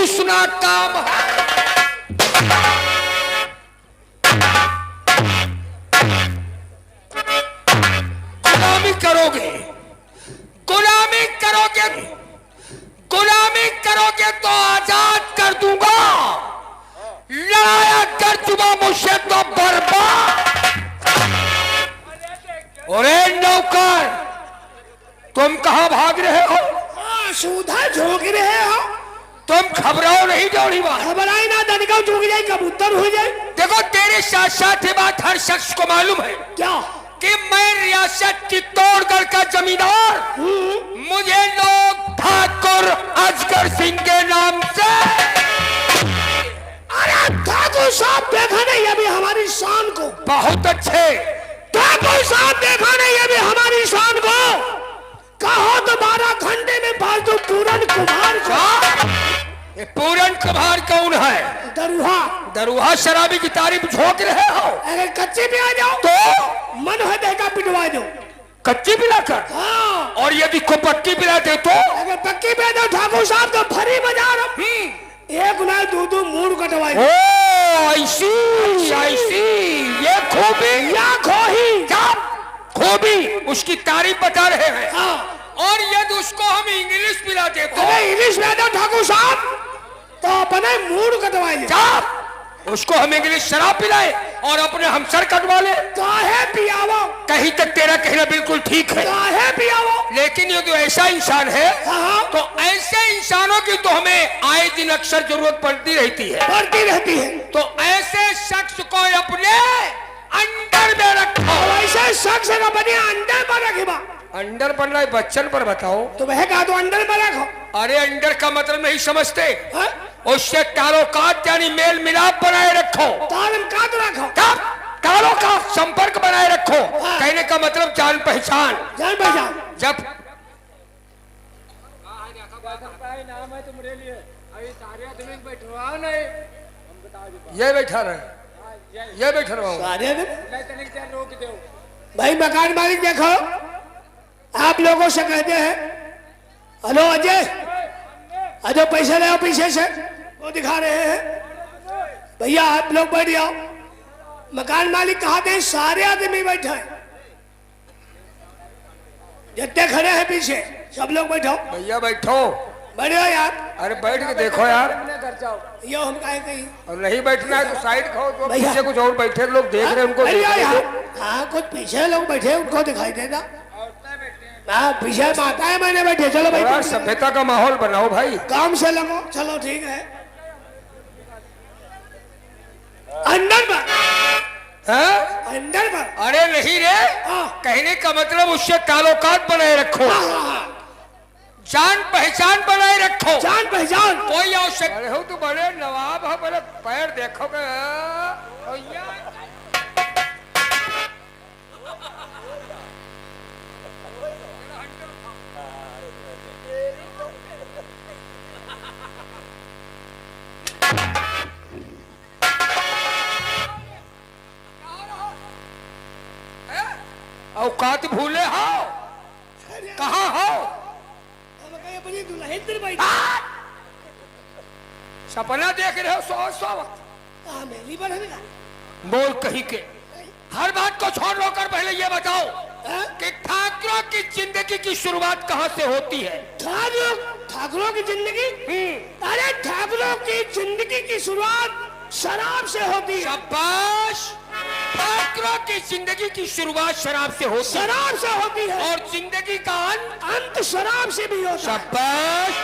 दूसरा काम है। गुलामी करोगे, गुलामी करोगे, गुलामी करोगे तो आजाद कर दूंगा, लड़ाया कर दूंगा मुझसे तो बर्बाद। अरे नौकर, तुम कहां भाग रहे हो? सूधा झोंक रहे हो तुम घबराओ नहीं दौड़ी बात, घबराई ना, दनका झोंक जाए कबूतर हो जाए। देखो तेरे साथ साथ ये बात हर शख्स को मालूम है क्या कि मैं रियासत चित्तौड़गढ़ का जमींदार, मुझे लोग ठाकुर अजगर सिंह के नाम से। अरे ठाकुर साहब देखा नहीं अभी हमारी शान को? बहुत अच्छे। ठाकुर साहब देखा नहीं अभी हमारी शान को? कहो तो 12 घंटे में पास दो पूरन कुमार को। ये पूरन कुमार कौन है? दरुहा। दरुहा शराबी की तारीफ झोंक रहे हो? अगर कच्चे पे आ जाओ तो मन है देखा पिटवा दो। कच्ची पिलाकर? हाँ। और यदि को पक्की पिलाते तो? अगर पक्की पे दो ठाकुर साहब तो भरी बाजार एक ना दो मूड कटवाई। ओ ऐसी ऐसी, ये खूबी या खोही खूबी उसकी तारीफ बता रहे हैं। हाँ। और यदि उसको हम इंग्लिश पिलाते तो? अरे इंग्लिश में दो ठाकुर साहब तो अपने मूड कटवाई। उसको हम इंग्लिश शराब पिलाए और अपने हम सर कटवा ले। काहे पियावो? कहीं तक तेरा कहना बिल्कुल ठीक है। काहे पियावो? लेकिन ये तो ऐसा इंसान है, तो ऐसे इंसानों की तो हमें आए दिन अक्सर जरूरत पड़ती रहती है। तो ऐसे शख्स को अपने अंडर में रखो। ऐसे शख्स को अपने अंडर में रखिबा। अंडर पर ना बच्चन पर बताओ तो वह कहा तो अंडर में रखो। अरे अंडर का मतलब नहीं समझते, हा? उससे ताल्लुकात यानी मेल मिलाप बनाए रखो। ताल्लुकात रखो, ताल्लुकात संपर्क बनाए रखो। कहने का मतलब जान पहचान। जान पहचान। जब ये बैठा रहे, ये बैठा रहा भाई मकान मालिक देखो, आप लोगों से कहते हैं हेलो अजय, अजय पैसे ले आओ पीछे से, वो दिखा रहे हैं। भैया आप लोग बैठ जाओ। मकान मालिक कहते हैं सारे आदमी बैठे हैं, जितने खड़े हैं पीछे सब लोग बैठो। भैया बैठो, बैठो यार। अरे बैठ के देखो यार। यो हम काहे कहीं और नहीं बैठना है तो साइड खाओ, तो पीछे कुछ और बैठे लोग देख रहे हैं उनको। हाँ कुछ पीछे लोग बैठे उनको दिखाई देगा। पीछे माताएं मैंने बैठे, चलो भाई सभ्यता का माहौल बनाओ भाई, काम से लगो। चलो ठीक है। अंदर पर अंदर पर। अरे नहीं रे, कहने का मतलब उससे ताल्लुकात बनाए रखो, जान पहचान बनाए रखो। जान पहचान कोई आवश्यक हो तो बड़े नवाब हो, बड़े पैर देखोगे। औकात भूले हो? कहाँ हो? सपना देख रहे हो? सो बोल कहीं के। हर बात को छोड़ लो कर पहले ये बताओ कि ठाकुरों की जिंदगी की शुरुआत कहाँ से होती है? ठाकुरों की जिंदगी? अरे ठाकुरों की जिंदगी की शुरुआत शराब से होती है। शाबाश, ठाकुरों की जिंदगी की शुरुआत शराब से होती है। शराब से होती है और जिंदगी का अंत शराब से भी होता है। शाबाश,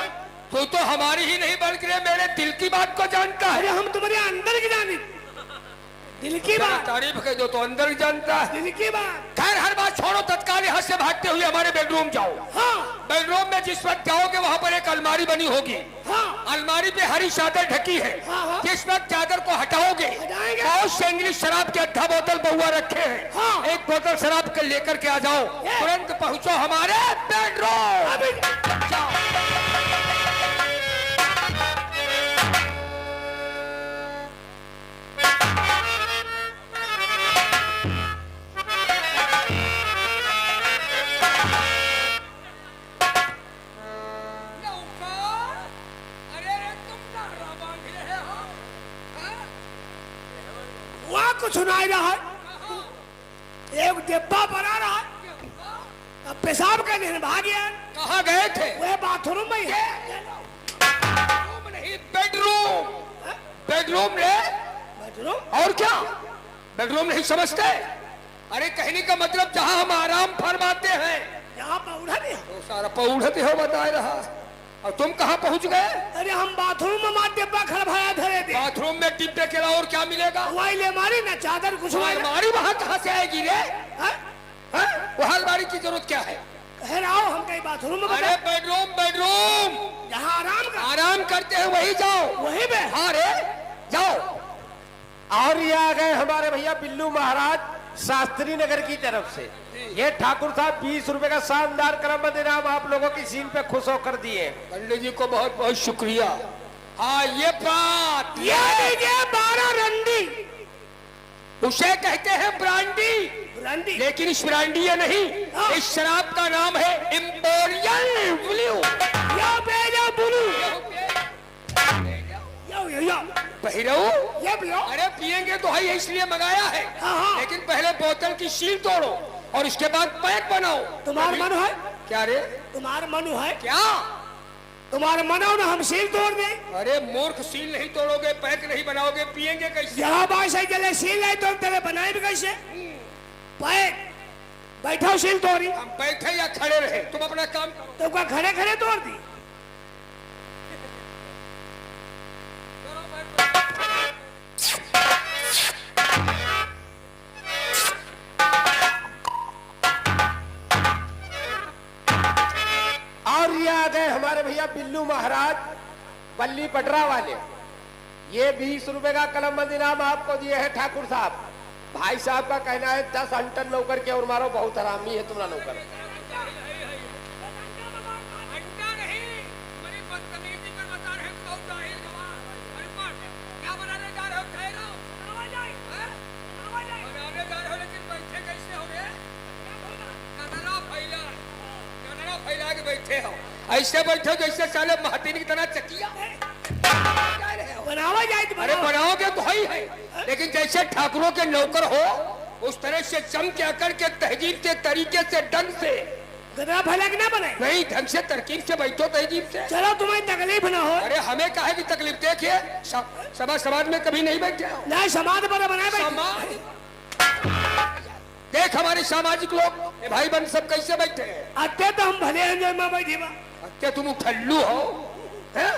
तू तो हमारी ही नहीं बल्कि मेरे दिल की बात को जानता है। अरे हम तुम्हारे अंदर की जानी, दिल की बात। तारीफ कह दो तो अंदर जानता है, दिल की बात। खैर हर बात छोड़ो, तत्काल यहाँ से भागते हुए हमारे बेडरूम जाओ। हाँ। बेडरूम में जिस वक्त जाओगे वहाँ पर एक अलमारी बनी होगी। हाँ। अलमारी पे हरी चादर ढकी है। हाँ। जिस वक्त चादर को हटाओगे बहुत से इंग्लिश शराब के 8 बोतल बहुआ रखे हैं। हाँ। एक बोतल शराब के लेकर के आ जाओ, तुरंत पहुँचो हमारे बेडरूम। जाओ। सुनाई रहा है, एक डिब्बा बना रहा है, अब पेशाब करने भाग गया। कहाँ गए थे? वह बाथरूम में ही है। बेडरूम नहीं, बेडरूम। बेडरूम रे, बेडरूम और क्या? बेडरूम नहीं समझते? अरे कहने का मतलब जहाँ हम आराम फरमाते हैं, यहाँ पौधा नहीं है। तो सारा पौधते हो बता रहा। और तुम कहाँ पहुँच गए? अरे हम बाथरूम में मार डिब्बा खड़भाया धरे थे। बाथरूम में डिब्बे के अलावा और क्या मिलेगा? वही ले मारी ना चादर कुछ नहीं। अलमारी वहाँ कहाँ से आएगी रे? हाँ? वहाँ अलमारी की जरूरत क्या है? कह रहा हूँ हम कहीं बाथरूम में। अरे बेडरूम, बेडरूम जहाँ आराम करते हैं वही जाओ। वही में। हाँ रे, जाओ। और ये आ गए हमारे भैया बिल्लू महाराज शास्त्री नगर की तरफ से। ये ठाकुर साहब 20 रुपए का शानदार क्रमबद्ध इनाम आप लोगों की सीन पे खुश होकर दिए। पंडित जी को बहुत बहुत शुक्रिया। हाँ ये बात, ये लीजिए 12 रंडी। उसे कहते हैं ब्रांडी, रंडी। लेकिन इस ब्रांडी ये नहीं, इस शराब का नाम है इम्पोरियल ब्लू। यो बेजो बुलू। यो पहिरो, ये पियो। अरे पिएंगे तो है इसलिए मंगाया है। हाँ। लेकिन पहले बोतल की सील तोड़ो और उसके बाद पैक बनाओ। तुम्हारा मन है? क्या रे? तुम्हारा मन है? क्या तुम्हारा मन हो ना हम सील तोड़ दें? अरे मूर्ख, सील नहीं तोड़ोगे, पैक नहीं बनाओगे, पिएंगे कैसे? यहाँ बात सही चले, सील नहीं तो तेरे बनाए भी कैसे? पैक। बैठो सील तोड़ी। हम बैठे या खड़े रहे, तुम अपना काम करो। तो क्या खड़े खड़े तोड़ दी? और ये आ गए हमारे भैया बिल्लू महाराज पल्ली पटरा वाले। ये 20 रुपए का कलमबंद इनाम आपको दिए हैं ठाकुर साहब। भाई साहब का कहना है 10 अंटन नौकर के और मारो, बहुत हरामी है तुम्हारा नौकर। बैठे हो ऐसे बैठे जैसे साले महातीनी की तरह चकिया बनावा जाए तो अरे बनाओगे तो ही है, लेकिन जैसे ठाकुरों के नौकर हो उस तरह से जम के अकड़ के तहजीब के तरीके से ढंग से। गधा भला कि ना बनाए? नहीं, ढंग से तरकीब से बैठो, तहजीब से। चलो तुम्हें तकलीफ ना हो। अरे हमें काहे की तकलीफ? देखिए समाज में कभी नहीं बैठे हो। नहीं समाज पर बनाए समाज देख, हमारे सामाजिक लोग ये भाई बहन सब कैसे बैठे हैं। अत्ते तो हम भले हैं जो मैं बैठे बा। क्या तुम उठल्लू हो? हैं?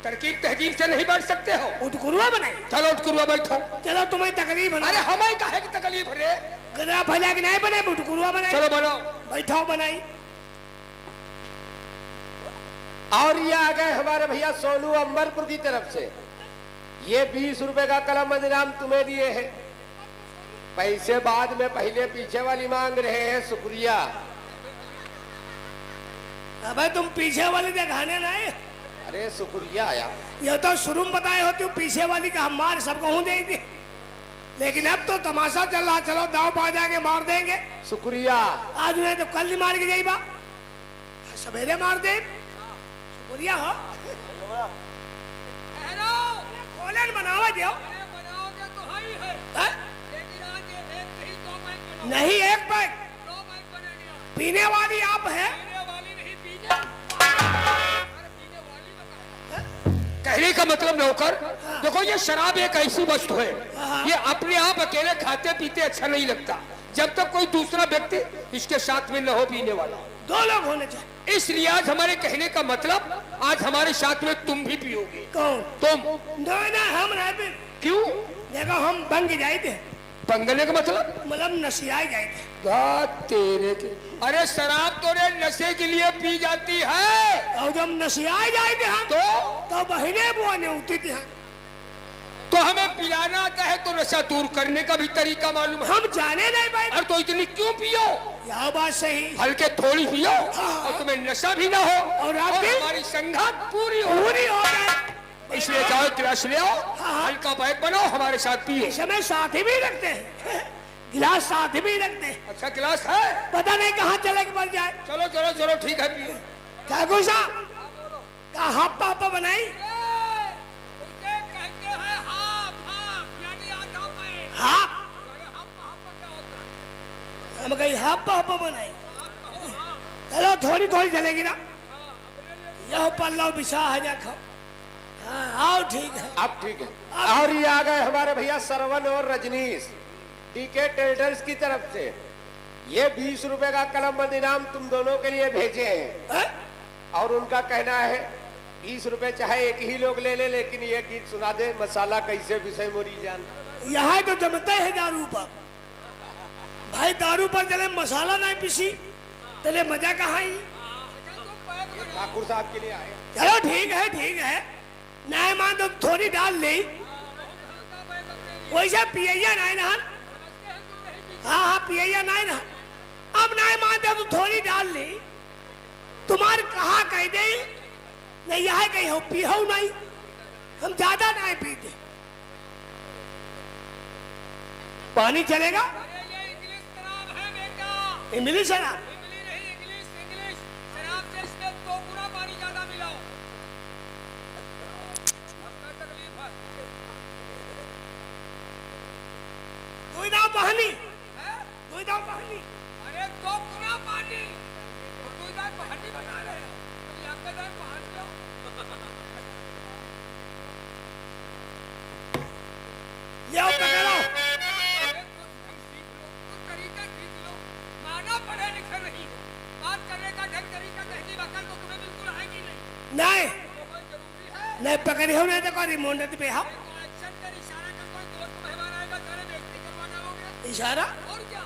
तरकीब तहजीब से नहीं बैठ सकते हो? उठकुरुआ बनाए। चलो उठकुरुआ बैठो। चलो तुम्हें तकलीफ ना। अरे हमें काहे की तकलीफ रे? गधा भला कि नहीं बने, उठकुरुआ बनाए। चलो बनाओ। बैठाओ बनाई। और ये आ गए हमारे भैया सोनू अंबरपुर की तरफ से। ये 20 रुपए का कलमबंद इनाम तुम्हें दिए हैं। पैसे बाद में, पहले पीछे वाली मांग रहे हैं, शुक्रिया। अबे तुम पीछे वाली दिखाने ना आए। अरे शुक्रिया आया। ये तो शुरू में बताए हो तुम पीछे वाली का हम मार सबको हूँ देंगे, लेकिन अब तो तमाशा चल रहा। चलो दाव पा जाके मार देंगे। शुक्रिया। आज नहीं तो कल ही मार के जाइबा, सवेरे मार दे। शुक्रिया हो। खोलन बनावा दो। नहीं एक पैक पीने वाली आप है। कहने का मतलब नौकर, देखो ये शराब एक ऐसी वस्तु है, ये अपने आप अकेले खाते पीते अच्छा नहीं लगता जब तक कोई दूसरा व्यक्ति इसके साथ में न हो पीने वाला। 2 लोग होने चाहिए। इसलिए आज हमारे कहने का मतलब, आज हमारे साथ में तुम भी पियोगे। कौन? तुम। ना हम रहते। क्यों? देखो हम बंग जाए थे। पंगने का मतलब नशियाए जाए थे। तेरे के। अरे शराब तो रे नशे के लिए पी जाती है। और जब नशियाए जाए थे हम तो बहने बुआ ने उठी थी। तो हमें पिलाना आता है तो नशा दूर करने का भी तरीका मालूम है। हम जाने नहीं पाए। अरे तो इतनी क्यों पियो? यह बात सही। हल्के थोड़ी पियो और तुम्हें नशा भी ना हो और हमारी संगत पूरी हो जाए। इसलिए जाओ गिलास ले आओ, हल्का बैग बनाओ, हमारे साथ पिए। समय साथी भी रखते हैं, गिलास साथी भी रखते हैं। अच्छा गिलास है? पता नहीं कहाँ चले के बन जाए। चलो चलो चलो ठीक है पिए। ठाकुर साहब का हाप्पा बनाई। हाप हम कहीं हप हप बनाई। चलो थोड़ी थोड़ी चलेगी ना, यह पल्लव बिछा है जा खाओ। हाँ आओ ठीक है। अब ठीक है। और ये आ गए हमारे भैया सरवन और रजनीश डीके ट्रेडर्स की तरफ से। ये 20 रुपए का कलमबंद इनाम तुम दोनों के लिए भेजे हैं। और उनका कहना है 20 रुपए चाहे एक ही लोग ले ले, लेकिन ये गीत सुना दे, मसाला कैसे पिसे मोरी जान। यहाँ तो जमता है दारू पर भाई, दारू पर चले मसाला नहीं पिसी चले मजा कहाँ ही। ठाकुर साहब के लिए आए। चलो ठीक है ठीक है, नहीं मान तो थोड़ी डाल ली, वैसे पिया नहीं ना। हाँ हाँ पिया नहीं ना, अब नहीं मानते तो थोड़ी डाल ली। तुम्हारे कहा कह दे नहीं, यहाँ कहीं हो पी हो नहीं, हम ज्यादा नहीं पीते। पानी चलेगा? इंग्लिश शराब पानी पानी। अरे तो पूरा पानी तो पानी बना रहे हो, ले आओ पकड़ो। तरीका सीख लो, माना पढ़े लिखे नहीं, बात करने का ढंग तरीका तहजीब अकल तो तुम्हें बिल्कुल आएगी नहीं। नहीं जरूरी है नहीं पकड़ी हो नहीं तो कोई रिमोट पे हो एक्शन कर, इशारा कर, कोई दोस्त मेहमान आएगा सारे बेइज्जती करवाना होगा। इशारा। और क्या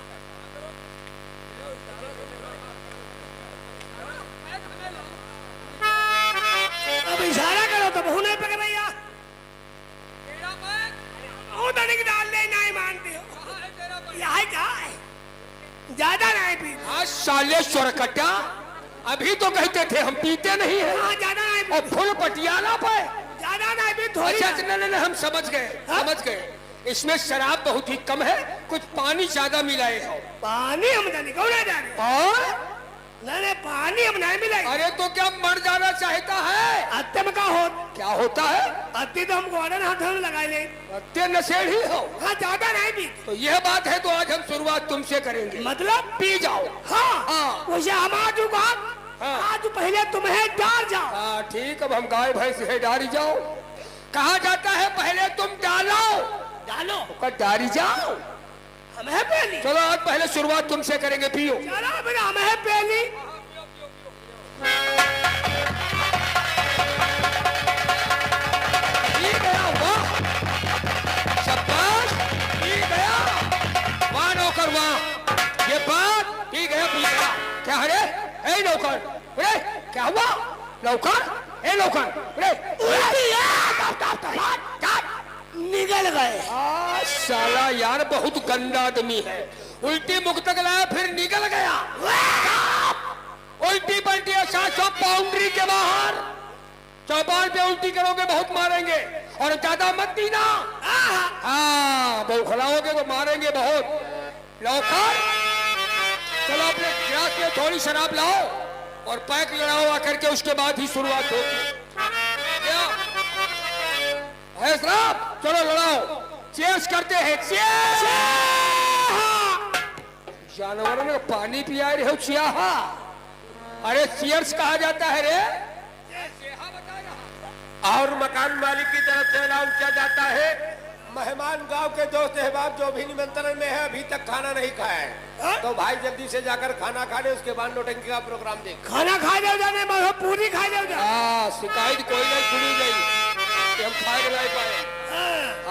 अब इशारा करो तो बहु नहीं पकड़ भैया। तेरा बैग वो तो नहीं डाल ले, नहीं मानते हो। कहाँ है तेरा बैग? यहाँ क्या है, ज्यादा नहीं पी। हाँ साले चोरकट्टा, अभी तो कहते थे हम पीते नहीं है, हाँ ज्यादा नहीं और पी, फुल पटियाला पे। ज्यादा नहीं पी थोड़ी। अच्छा नहीं हम समझ गए, हाँ? समझ गए। इसमें शराब बहुत ही कम है, कुछ पानी ज्यादा मिलाए हो। पानी हम जाने कौन है जाने। और नहीं नहीं पानी हम नहीं मिलेगा। अरे तो क्या मर जाना चाहता है? अत्ते में का हो, क्या होता है? अत्ते तो हम गोड़न हाथ में लगा ले। अत्ते नशेड़ ही हो। हाँ ज्यादा नहीं पी। तो यह बात है, तो आज हम शुरुआत तुमसे करेंगे। मतलब पी जाओ। हाँ हाँ। वैसे हम आज हाँ। आज पहले तुम्हें डाल जाओ। हाँ ठीक, अब हम गाय भैंस है डारी जाओ। कहा जाता है पहले तुम डालो, डालो और डारी जाओ। हमें पहली। चलो आज पहले शुरुआत तुमसे करेंगे, पियो। चलो फिर हमें पहली। पी गया, वाह शाबाश, पी गया, वाह नौकर वाह। ये बात पी गया, पी गया। क्या है रे नौकर? अरे क्या हुआ नौकर? ए नौकर अरे निकल गए। साला यार बहुत गंदा आदमी है, उल्टी मुख तक लाया फिर निकल गया। उल्टी पलटी सब बाउंड्री के बाहर, चौपाल पे उल्टी करोगे बहुत मारेंगे, और ज्यादा मत पीना। हाँ बौखलाओगे तो मारेंगे बहुत। नौकर चलो अपने गिलास में थोड़ी शराब लाओ और पैक लड़ाओ आकर के, उसके बाद ही शुरुआत होगी। है शराब, चलो लड़ाओ, चेयर्स करते हैं। चेयर्स। जानवरों ने पानी पिया रहे हो चिया? अरे चेयर्स कहा जाता है रे। और मकान मालिक की तरफ से ऐलान किया जाता है, मेहमान गांव के दोस्त अहबाब जो भी निमंत्रण में है अभी तक खाना नहीं खाया है, तो भाई जल्दी से जाकर खाना खा ले, उसके बाद नौटंकी का प्रोग्राम देख। खाना खा जाओ जाने पूरी खा जाओ जाने। हाँ शिकायत कोई नहीं सुनी गई कि हम खा नहीं पाए।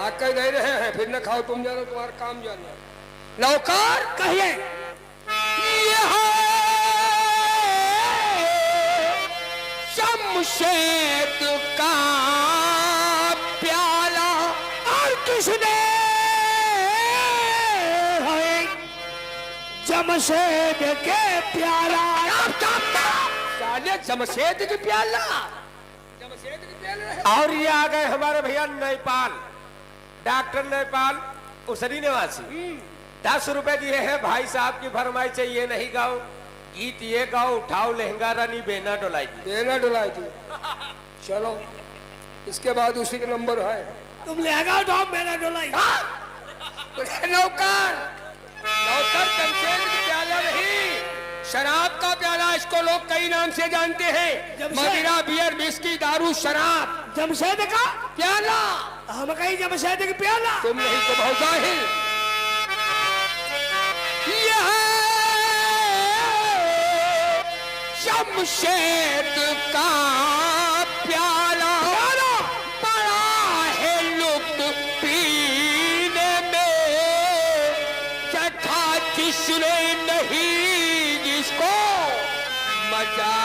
आकर गए रहे हैं, फिर न खाओ, तुम जानो, तुम्हारा काम जानो। नौकर कहिए शमशेद का प्याला और किसने है जमशेद के प्याला। साले जमशेद की प्याला, जमशेद की प्याला। और ये आ गए हमारे भैया नेपाल, डॉक्टर नेपाल उसरी निवासी। 10 रुपए दिए हैं, भाई साहब की फरमाइश है ये नहीं गाओ गीत, ये गाओ, उठाओ लहंगा रानी बेना डोलाई थी। बेना डुलाई थी। चलो इसके बाद उसी का नंबर है। तुम लहंगा उठाओ मेरा डोलाई। नौकर नौकर जमशेद की प्याला शराब का प्याला, इसको लोग कई नाम से जानते हैं। जमशेद। मदिरा, बियर, विस्की, दारू, शराब। जमशेद का प्याला हम कहीं जमशेद की प्याला। तुम नहीं तो बहुत जाहिल। यह जमशेद का प्याला बड़ा है लुत्फ पीने में, चखा जिसने नहीं जिसको मजा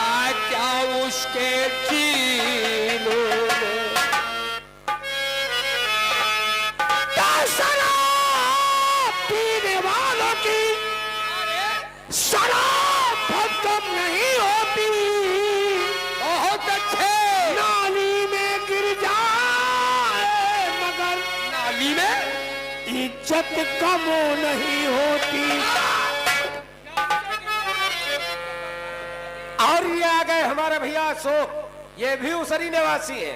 क्या उसके जीने में। शराब पीने वालों की शराब खत्म नहीं होती, बहुत अच्छे। नाली में गिर जाए मगर नाली में इज्जत कम नहीं होती। और ये आ गए हमारे भैया अशोक, ये भी उसरी निवासी है।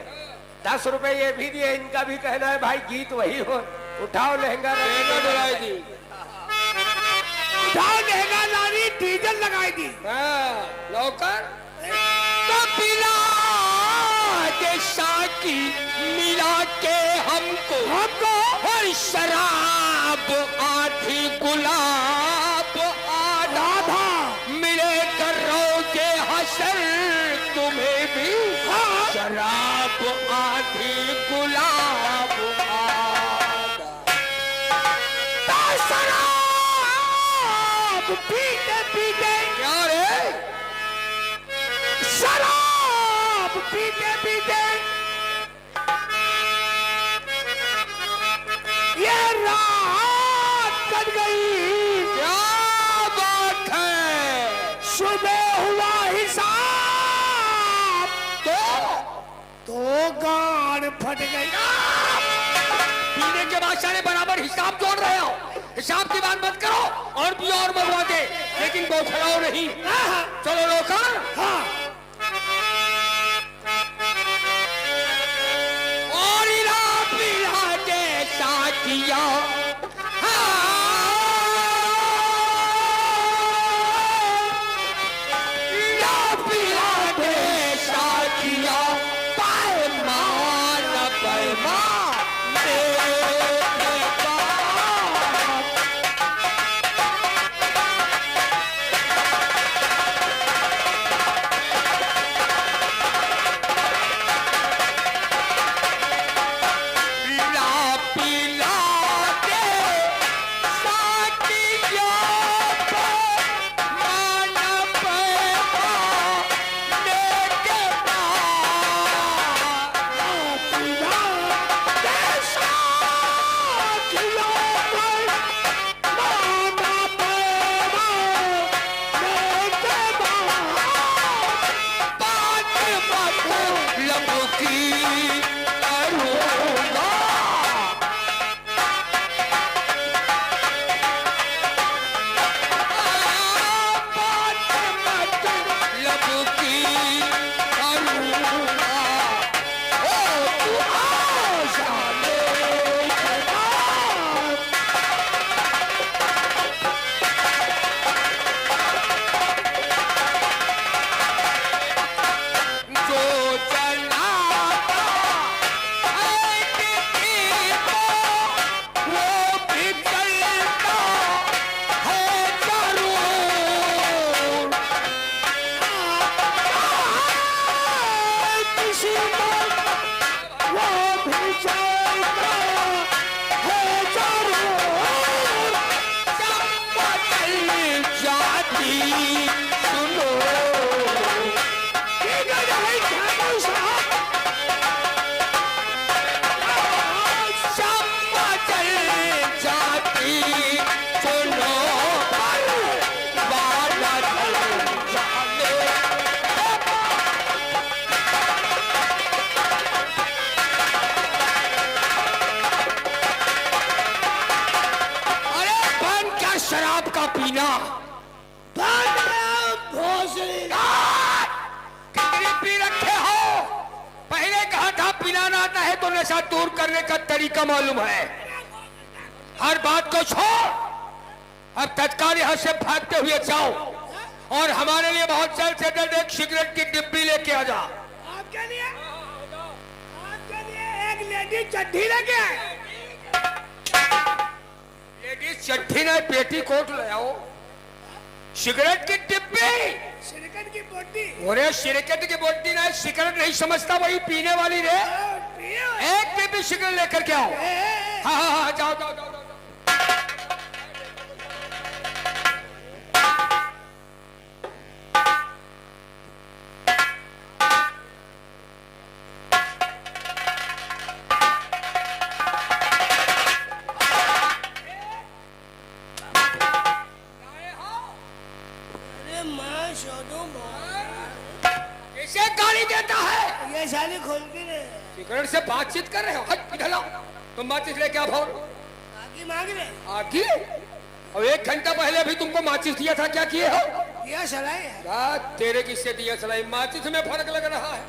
10 रुपए ये भी दिए, इनका भी कहना है भाई गीत वही हो। उठाओ लहंगा बुलाई दी। उठाओ लहंगा लानी, डीजल लगाई दी। नौकर तो पिला दे साकी मिला के हमको और शराब आधी गुलाब आधा मिले कर रोजे हसर तुम्हें भी शराब आधी गुलाब शराब पीते पीते क्या रे शराब पीते पीते ये रात कट गई। क्या बात है। सुबह हुआ हिसाब तो गान फट गई। पीने के बाद सारे बराबर हिसाब जोड़ रहे हो। हिसाब की बात मत करो और भी और मरवा दे, लेकिन बौखलाओ नहीं। चलो नौकर। हाँ और इला पिला दे साथिया पिला दे साथिया पैमान पैमान पीना कितनी पी रखे हो। पहले कहा था पिलाना आता है तो नशा दूर करने का तरीका मालूम है। हर बात को छोड़, अब तत्काल यहां से भागते हुए जाओ और हमारे लिए बहुत जल्द से जल्द एक सिगरेट की डिब्बी लेके आ जा। आपके लिए एक लेडीज चड्ढी लेके आए। लेडीज चड्ढी नहीं, पेटी कोट ले आओ। सिगरेट की डिब्बी, सिरकट की बोटी। अरे सिगरेट की बोटी नहीं, सिगरेट नहीं समझता, वही पीने वाली रे। एक डिब्बी सिगरेट लेकर के आओ। हाँ हाँ हाँ, जाओ जाओ जाओ, जाओ। कैसे गाली देता है? ये साली खोल के ले सिगरेट से बातचीत कर रहे हो? हट इधर आओ। तुम माचिस लेके आओ। आगे मांग रहे। आगे? और 1 घंटा पहले भी तुमको माचिस दिया था, क्या किए हो? दिया सलाई है। क्या तेरे किससे दिया सलाई? माचिस में फर्क लग रहा है।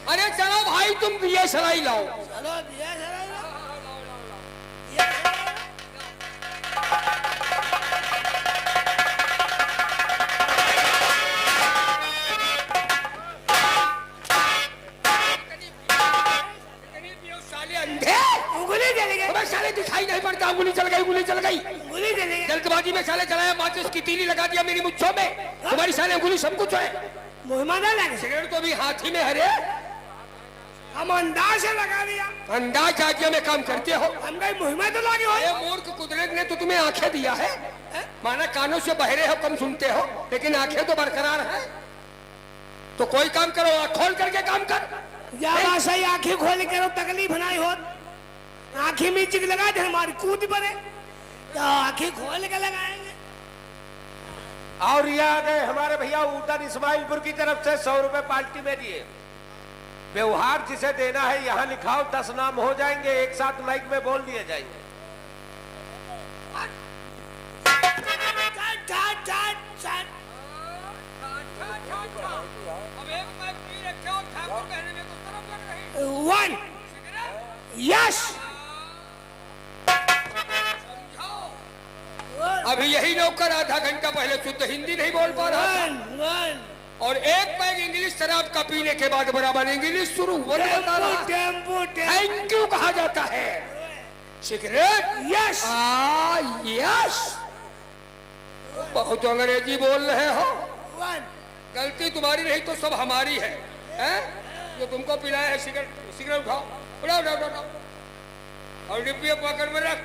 अरे चलो भाई, तुम दिया सलाई लाओ। चलो दिया सलाई लाओ। उंगली चली गई। तुम्हें साले दिखाई नहीं पड़ता? उंगली चल गई, उंगली चल गई। उंगली चली गई। जल्दबाजी में साले चलाया, माचिस की तीली लगा दिया मेरी मुच्छों में। तुम्हारी साले उंगली सब कुछ है। मुहिमा ना लगे। सिगरेट तो भी हाथी में हरे। हम अंदाज से लगा दिया। अंदाज आज्ञा में काम करते हो। हम कहीं मुहिमा तो लगी हो। ये मूर्ख कुदरत ने तो तुम्हें आंखें दिया है। माना कानों से बहरे हो, कम सुनते हो, लेकिन आंखें तो बरकरार है। तो कोई काम करो, आँख खोल करके काम कर। ज्यादा सही आंखें खोल के तकलीफ नहीं हो। आंखें में चिक लगा दे, हमारी कूद पड़े तो आंखें खोल के लगाएंगे। और ये आ गए हमारे भैया ऊटन इस्माइलपुर की तरफ से 100 रुपए पार्टी में दिए। व्यवहार जिसे देना है यहाँ लिखाओ, 10 नाम हो जाएंगे, एक साथ माइक में बोल दिए जाएंगे। One yes. अभी यही नौकर आधा घंटा पहले शुद्ध हिंदी नहीं बोल पा रहा था। और एक पैग इंग्लिश शराब का पीने के बाद बराबर इंग्लिश शुरू हो जाता है। थैंक यू कहा जाता है। Cigarette yes yes. बहुत अंग्रेजी बोल रहे हो। गलती तुम्हारी नहीं तो सब हमारी है, हैं? जो तुमको पिलाया है सिगरेट। सिगरेट उठाओ, उठाओ उठाओ उठाओ, और डिब्बी पकड़ में रख।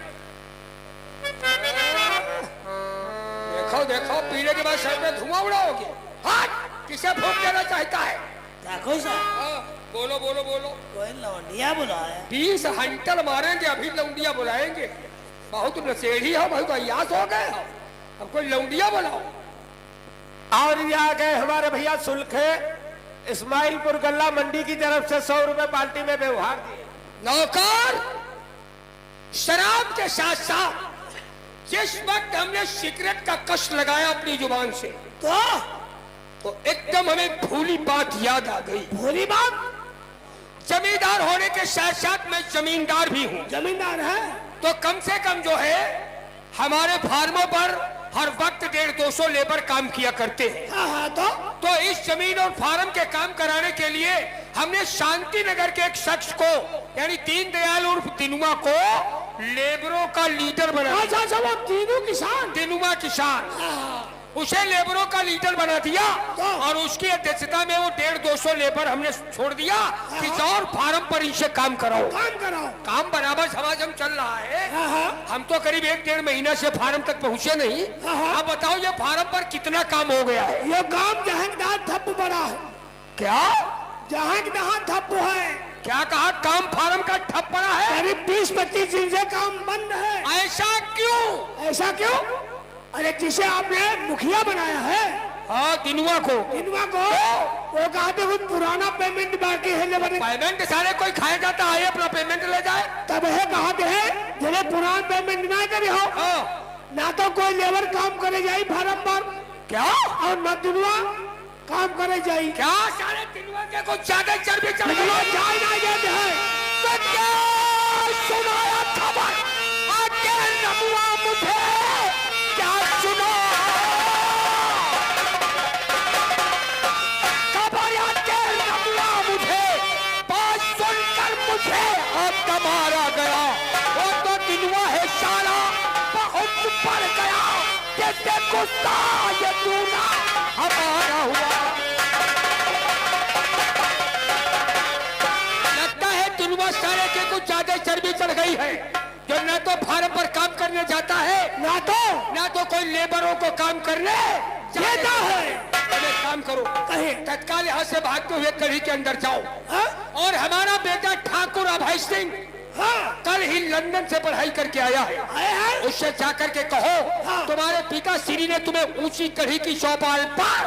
देखो देखो, पीने के बाद सर में धुआं उड़ाओगे। हट, किसे फूंक देना चाहता है? बोलो बोलो बोलो। कोई लौंडिया बुला रहा है। 20 हंटर मारेंगे, अभी लौंडिया बुलाएंगे। बहुत नशेड़ी हो, बहुत अयास हो गए हो, अब कोई लौंडिया बुलाओ। और ये आ गए हमारे भैया सुल्खे इस्माइलपुर गल्ला मंडी की तरफ से 100 रुपए पार्टी में व्यवहार दिए। नौकर, शराब के साथ साथ जिस वक्त हमने सिगरेट का कश लगाया अपनी जुबान से, तो एकदम हमें भूली बात याद आ गई। भूली बात? जमींदार होने के साथ साथ मैं जमींदार भी हूँ। जमींदार है तो कम से कम जो है हमारे फार्मों पर हर वक्त 150-200 लेबर काम किया करते हैं। हाँ, तो इस जमीन और फार्म के काम कराने के लिए हमने शांति नगर के एक शख्स को, यानी दीनदयाल उर्फ दिनुमा को लेबरों का लीडर बना दिया। अच्छा, वो दिनुमा किसान, उसे लेबरों का लीडर बना दिया। और उसकी अध्यक्षता में वो 150-200 लेबर हमने छोड़ दिया कि और फार्म पर इनसे काम कराओ। काम बराबर समाज चल रहा है। हम तो करीब 1-1.5 महीना से फार्म तक पहुंचे नहीं। अब बताओ ये फार्म पर कितना काम हो गया है? ये काम जहां ठप पड़ा है। क्या जहां ठप है? क्या कहा? काम फार्म का ठप पड़ा है? करीब 20-25 दिन से काम बंद है। ऐसा क्यों? ऐसा क्यों? अरे जिसे आपने मुखिया बनाया है, हाँ, दिनुमा को वो कहते कुछ पुराना पेमेंट बाकी है। पेमेंट सारे कोई खाया जाता है, अपना पेमेंट ले जाए। तब है कहते हैं जिन्हें पुराना पेमेंट ना करे हो, ना तो कोई लेबर काम करे जाए फार्म पर, क्या? और न दिनुआ काम करे जाए। क्या सारे दिनुआ के कुछ ज्यादा चर्बी चढ़ गई? जाए ना जाते हैं तो क्या सुनाया खबर? आके नमुआ मुझे क्या सुना? मारा गया, वो तो दिलवा है साला बहुत बढ़ गया, तेरे गुस्सा ये दूना हमारा हुआ। लगता है दिलवा साले के कुछ ज्यादा चर्बी चढ़ गई है, जो न तो फार्म पर काम करने जाता है, ना तो कोई लेबरों को काम करने जाता है। पहले काम करो, कहे तत्काल यहाँ से भागते हुए कढ़ी के अंदर जाओ। और हमारा बेटा ठाकुर अभय सिंह कल ही लंदन से पढ़ाई करके आया है, उससे जाकर के कहो तुम्हारे पिता श्री ने तुम्हें ऊंची कढ़ी की चौपाल पर